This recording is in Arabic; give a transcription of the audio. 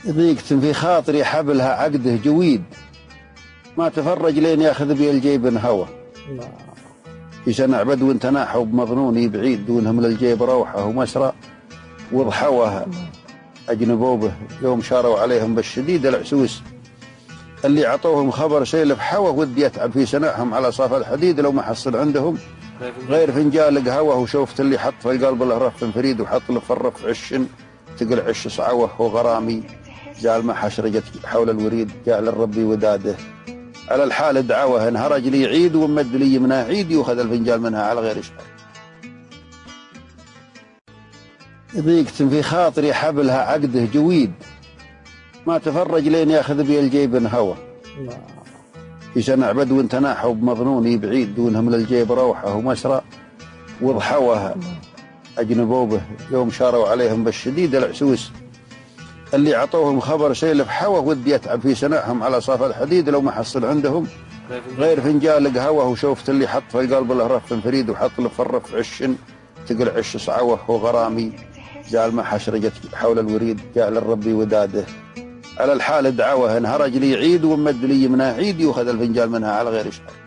ضيقة في خاطري حبلها عقده جويد، ما تفرج لين ياخذ بي الجيب هوى. يسنع بدو تناحوا بمظنوني بعيد، دونهم للجيب روحه ومسرى وضحوها. أجنبوا به يوم شاروا عليهم بالشديد العسوس، اللي عطوهم خبر سيلف حوى، ودي يتعب في سنعهم على صاف الحديد. لو ما حصل عندهم غير فنجال قهوه، وشوفت اللي حط في القلب له رف فريد، وحط له في الرف عشن تقل عش صعوه وغرامي. جال ما حشرجت حول الوريد، جعل الربي وداده على الحال دعوه. انهرج لي عيد ومد لي يمناه عيد، يوخذ الفنجال منها على غير شهر. ضيقة في خاطري حبلها عقده جويد، ما تفرج لين ياخذ بي الجيب هوى. يسنع بدو تناحوا بمظنوني بعيد، دونهم للجيب روحه ومسرى وضحوها. أجنبوا به يوم شاروا عليهم بالشديد العسوس، اللي عطوهم خبر سيلف حوى، ودي يتعب في سنعهم على صاف الحديد. لو ما حصل عندهم غير فنجال قهوه، وشوفت اللي حط في القلب له رف فريد، وحط له في الرف عشن تقل عش صعوه وغرامي. جال ما حشرجت حول الوريد، جعل الربي وداده على الحال دعوه. انهرج لي عيد ومد لي يمناه عيد، يوخذ الفنجال منها على غير شهر.